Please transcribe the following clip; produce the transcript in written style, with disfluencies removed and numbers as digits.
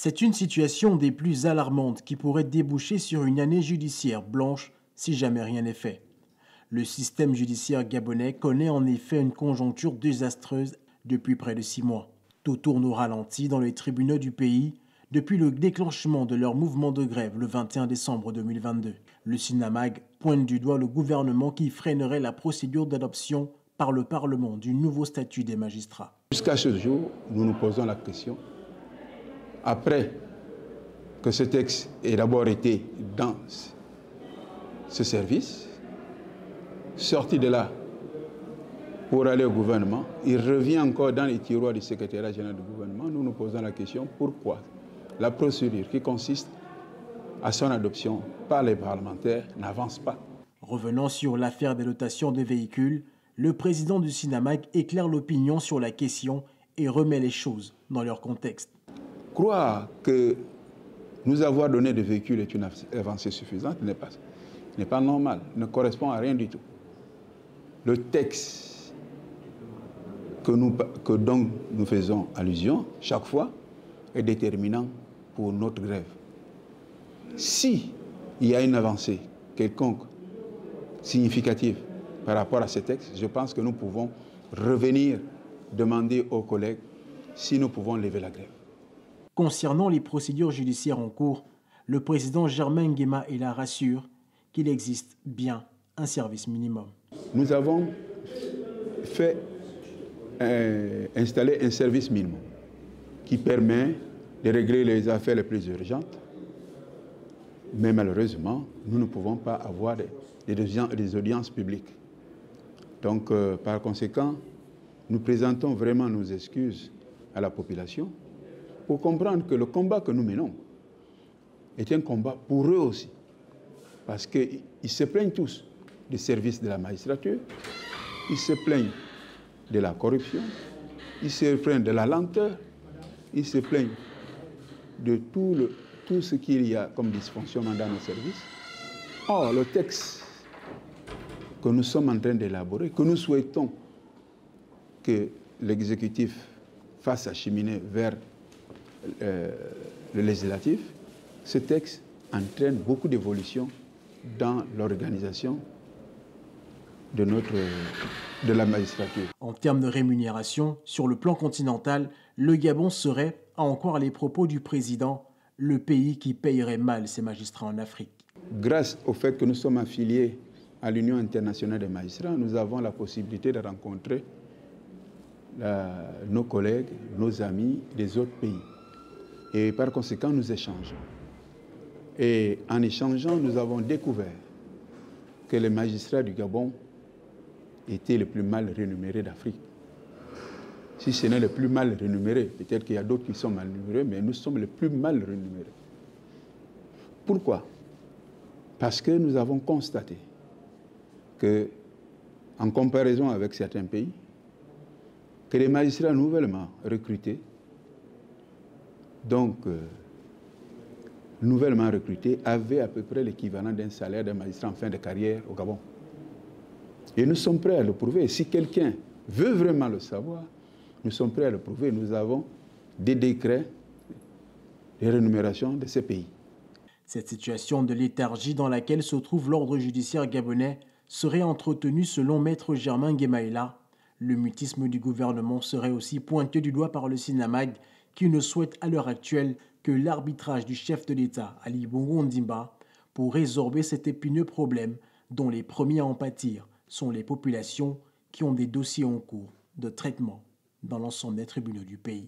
C'est une situation des plus alarmantes qui pourrait déboucher sur une année judiciaire blanche si jamais rien n'est fait. Le système judiciaire gabonais connaît en effet une conjoncture désastreuse depuis près de 6 mois. Tout tourne au ralenti dans les tribunaux du pays depuis le déclenchement de leur mouvement de grève le 21 décembre 2022. Le SINAMAG pointe du doigt le gouvernement qui freinerait la procédure d'adoption par le Parlement du nouveau statut des magistrats. Jusqu'à ce jour, nous nous posons la question. Après que ce texte ait d'abord été dans ce service, sorti de là pour aller au gouvernement, il revient encore dans les tiroirs du secrétariat général du gouvernement. Nous nous posons la question pourquoi la procédure qui consiste à son adoption par les parlementaires n'avance pas. Revenant sur l'affaire des dotations de véhicules, le président du SINAMAG éclaire l'opinion sur la question et remet les choses dans leur contexte. Croire que nous avoir donné des véhicules est une avancée suffisante n'est pas normal, ne correspond à rien du tout. Le texte dont nous faisons allusion chaque fois est déterminant pour notre grève. Si il y a une avancée quelconque significative par rapport à ce texte, je pense que nous pouvons revenir demander aux collègues si nous pouvons lever la grève. Concernant les procédures judiciaires en cours, le président Germain Nguema rassure qu'il existe bien un service minimum. Nous avons fait installer un service minimum qui permet de régler les affaires les plus urgentes. Mais malheureusement, nous ne pouvons pas avoir des audiences publiques. Donc, par conséquent, nous présentons vraiment nos excuses à la population pour comprendre que le combat que nous menons est un combat pour eux aussi. Parce qu'ils se plaignent tous des services de la magistrature, ils se plaignent de la corruption, ils se plaignent de la lenteur, ils se plaignent de tout ce qu'il y a comme dysfonctionnement dans nos services. Or, le texte que nous sommes en train d'élaborer, que nous souhaitons que l'exécutif fasse acheminer vers le législatif, ce texte entraîne beaucoup d'évolutions dans l'organisation de la magistrature. En termes de rémunération, sur le plan continental, le Gabon serait, à en croire les propos du président, le pays qui payerait mal ses magistrats en Afrique. Grâce au fait que nous sommes affiliés à l'Union internationale des magistrats, nous avons la possibilité de rencontrer nos collègues, nos amis des autres pays. Et par conséquent, nous échangeons. Et en échangeant, nous avons découvert que les magistrats du Gabon étaient les plus mal rémunérés d'Afrique. Si ce n'est le plus mal rémunéré, peut-être qu'il y a d'autres qui sont mal rémunérés, mais nous sommes les plus mal rémunérés. Pourquoi? Parce que nous avons constaté que, en comparaison avec certains pays, que les magistrats nouvellement recrutés, avaient à peu près l'équivalent d'un salaire d'un magistrat en fin de carrière au Gabon. Et nous sommes prêts à le prouver. Si quelqu'un veut vraiment le savoir, nous sommes prêts à le prouver. Nous avons des décrets de rémunération de ces pays. Cette situation de léthargie dans laquelle se trouve l'ordre judiciaire gabonais serait entretenue selon Maître Germain Nguema. Le mutisme du gouvernement serait aussi pointé du doigt par le SINAMAG qui ne souhaite à l'heure actuelle que l'arbitrage du chef de l'État, Ali Bongo Ondimba, pour résorber cet épineux problème dont les premiers à en pâtir sont les populations qui ont des dossiers en cours de traitement dans l'ensemble des tribunaux du pays.